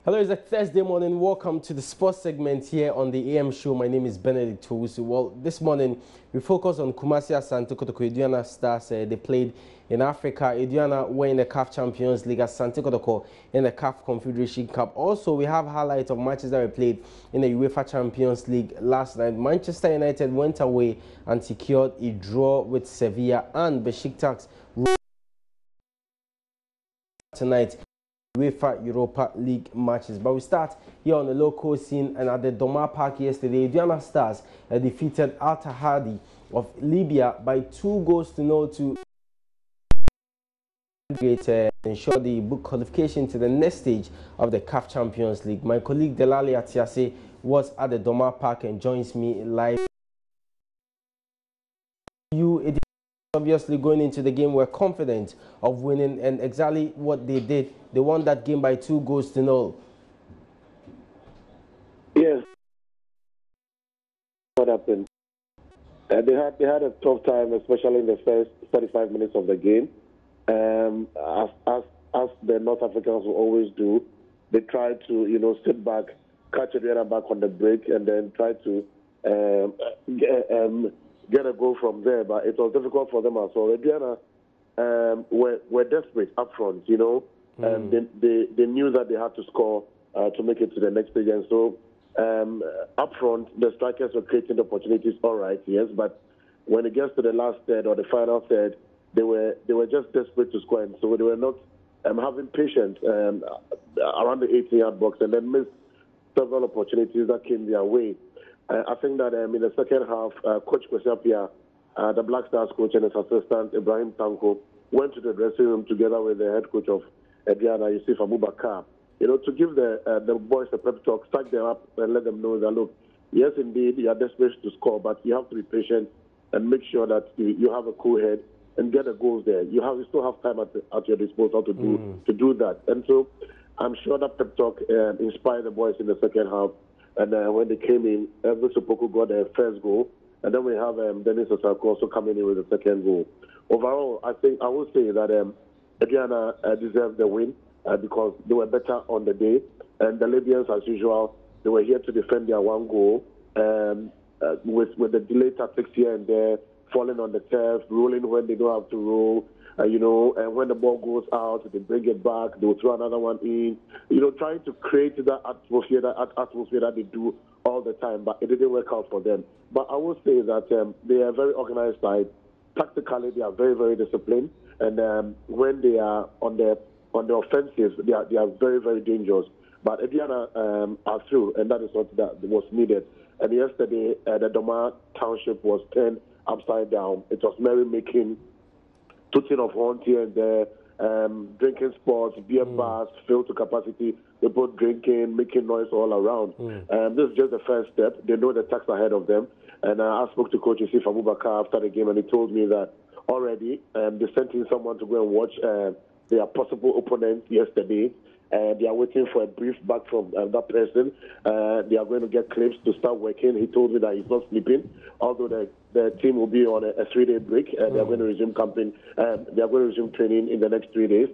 Hello, it's a Thursday morning. Welcome to the sports segment here on the AM show. My name is Benedict Owusu. Well, this morning we focus on Kumasi Asante Kotoko Aduana Stars. They played in Africa. Aduana were in the CAF Champions League, Asante Kotoko in the CAF Confederation Cup. Also, we have highlights of matches that were played in the UEFA Champions League last night. Manchester United went away and secured a draw with Sevilla, and Besiktas tonight UEFA Europa League matches. But we start here on the local scene, and at the Doma Park yesterday, Aduana Stars defeated Tahhady of Libya by 2-0 to ensure the book qualification to the next stage of the CAF Champions League. My colleague Delali Atiase was at the Doma Park and joins me live. Obviously, going into the game, were confident of winning, and exactly what they did. They won that game by 2-0. Yes. What happened? They had a tough time, especially in the first 35 minutes of the game. As the North Africans will always do, they tried to sit back, catch Aduana back on the break, and then try to get a goal from there, but it was difficult for them as well. Aduana were desperate up front, and they knew that they had to score to make it to the next stage. And so up front, the strikers were creating opportunities, all right, yes, but when it gets to the last third or the final third, they were just desperate to score, and so they were not having patience around the 18-yard box, and then missed several opportunities that came their way. I think that in the second half, Coach Kwesiapia, the Black Stars coach, and his assistant, Ibrahim Tanko, went to the dressing room together with the head coach of Aduana, Yusuf Abubakar, to give the boys a pep talk, stack them up and let them know that, look, yes, indeed, you are desperate to score, but you have to be patient and make sure that you have a cool head and get the goals there. You still have time at your disposal to do that. And so I'm sure that pep talk inspired the boys in the second half. And when they came in, Victor Poko got their first goal. And then we have Dennis Osako also coming in with the second goal. Overall, I would say that Aduana deserved the win because they were better on the day. And the Libyans, as usual, they were here to defend their one goal. With the delay tactics here and there, falling on the turf, rolling when they don't have to roll. And when the ball goes out, they bring it back, they'll throw another one in, trying to create that atmosphere that they do all the time, but it didn't work out for them. But I will say that they are a very organized side. Tactically, they are very, very disciplined, and when they are on the offensive, they are very, very dangerous. But Aduana are through, and that is what that was needed. And yesterday, the Doma Township was turned upside down. It was merry-making, tooting of horns here and there, drinking spots, beer bars filled to capacity. They both drinking, making noise all around. This is just the first step. They know the task ahead of them. And I spoke to Coach Yusuf Abubakar after the game, and he told me that already they sent in someone to go and watch their possible opponent yesterday. They are waiting for a brief back from that person. They are going to get clips to start working. He told me that he's not sleeping, although the team will be on a 3-day break. They are going to resume camping. They are going to resume training in the next 3 days.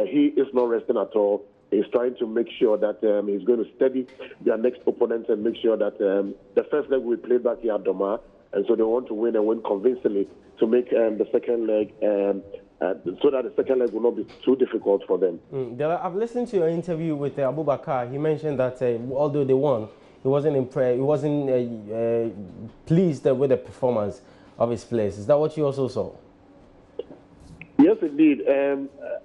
He is not resting at all. He's trying to make sure that he's going to study their next opponents and make sure that the first leg will play back here at Doma, and so they want to win and win convincingly to make the second leg so that the second leg will not be too difficult for them. I've listened to your interview with Abubakar. He mentioned that although they won, he wasn't impressed. He wasn't pleased with the performance of his players. Is that what you also saw? Yes, indeed.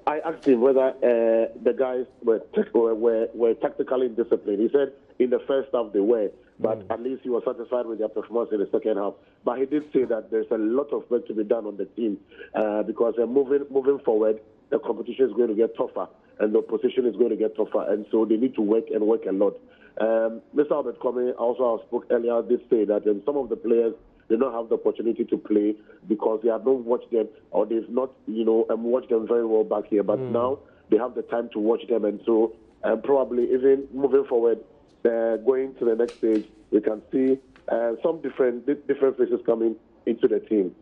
I asked him whether the guys were tactically disciplined. He said in the first half they were, but at least he was satisfied with their performance in the second half. But he did say that there's a lot of work to be done on the team because moving forward, the competition is going to get tougher and the opposition is going to get tougher, and so they need to work and work a lot. Mr. Albert Comey also spoke earlier, did say that some of the players, they don't have the opportunity to play because they have not watched them, or they've not, watched them very well back here. But now they have the time to watch them, and so probably even moving forward, going to the next stage, we can see some different faces coming into the team.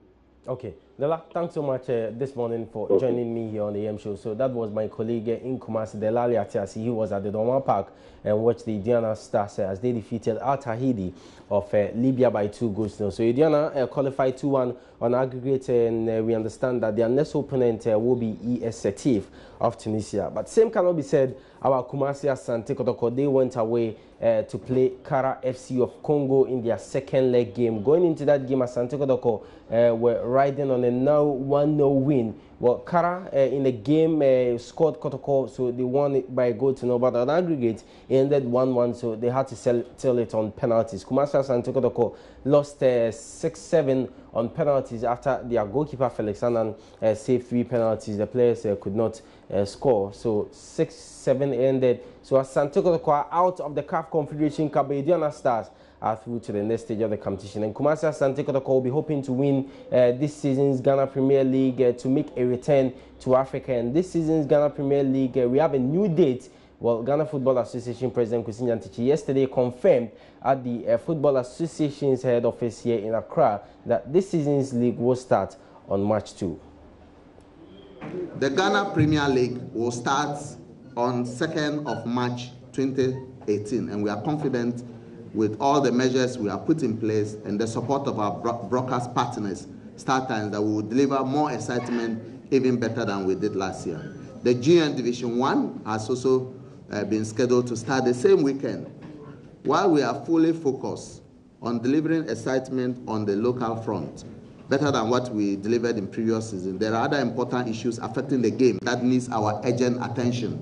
Okay. Dela, thanks so much this morning for joining me here on the AM show. So that was my colleague in Kumasi, Delali Atiasi. He was at the Doma Park and watched the Aduana Stars as they defeated Tahhady of Libya by 2 goals. So Aduana qualified 2-1 on aggregate, and we understand that their next opponent will be ES Setif of Tunisia. But same cannot be said about Kumasi Asante Kotoko. They went away to play Kara FC of Congo in their second leg game. Going into that game, Asante Kotoko were riding on a now 1-0 win. Well, Kara in the game scored Kotoko, so they won it by a goal to no, but on aggregate it ended 1-1, so they had to settle it on penalties. Kumasi Asante Kotoko lost 6-7 on penalties after their goalkeeper Felix Annan saved 3 penalties. The players could not score, so 6-7 ended. So Asante Kotoko are out of the CAF Confederation Cup. Aduana Stars are through to the next stage of the competition. And Kumasi Asante Kotoko will be hoping to win this season's Ghana Premier League to make a return to Africa. And this season's Ghana Premier League, we have a new date. Well, Ghana Football Association President Kwesi Nyantakyi yesterday confirmed at the Football Association's head office here in Accra that this season's league will start on March 2. The Ghana Premier League will start on 2nd of March 2018, and we are confident with all the measures we have put in place and the support of our broadcast partners, StarTimes, that we will deliver more excitement even better than we did last year. The Junior Division 1 has also been scheduled to start the same weekend. While we are fully focused on delivering excitement on the local front, better than what we delivered in previous season, there are other important issues affecting the game that needs our urgent attention.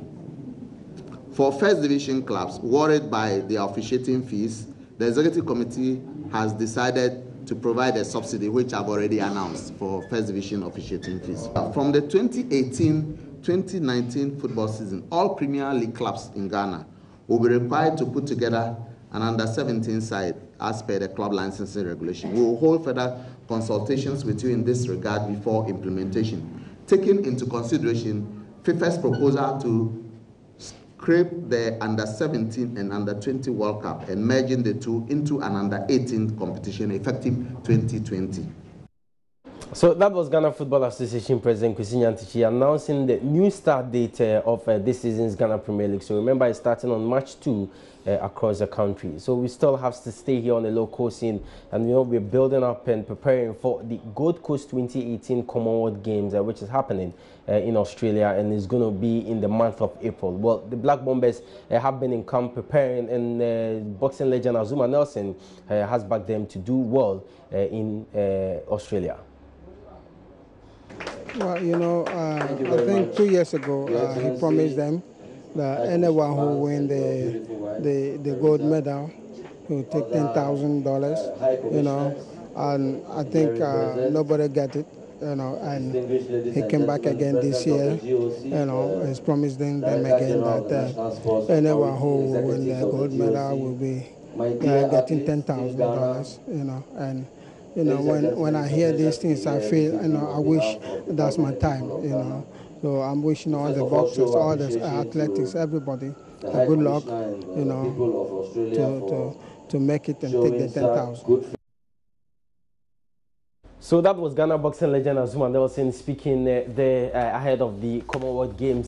For First Division clubs worried by their officiating fees, the Executive Committee has decided to provide a subsidy, which I've already announced, for First Division officiating fees. From the 2018-2019 football season, all Premier League clubs in Ghana will be required to put together an under-17 side as per the club licensing regulation. We will hold further consultations with you in this regard before implementation, taking into consideration FIFA's proposal to scrape the under-17 and under-20 World Cup and merging the two into an under-18 competition effective 2020. So that was Ghana Football Association President Kwesi Nyantakyi announcing the new start date of this season's Ghana Premier League. So remember, it's starting on March 2 across the country. So we still have to stay here on the local scene, and you know, we're building up and preparing for the Gold Coast 2018 Commonwealth Games, which is happening in Australia and is going to be in the month of April. Well, the Black Bombers have been in camp preparing, and boxing legend Azuma Nelson has backed them to do well in Australia. Well, you know, I think 2 years ago he promised them that anyone who win the gold medal will take $10,000. You know, and I think nobody got it. You know, and he came back again this year. You know, he's promising them again that anyone who will win the gold medal will be getting $10,000. You know, and you know, when I hear these things, I feel, you know, I wish that's my time, you know. So I'm wishing all the boxers, all the athletics, everybody good luck, you know, to make it and take the 10,000. So that was Ghana boxing legend Azuma Nelson speaking there ahead of the Commonwealth Games.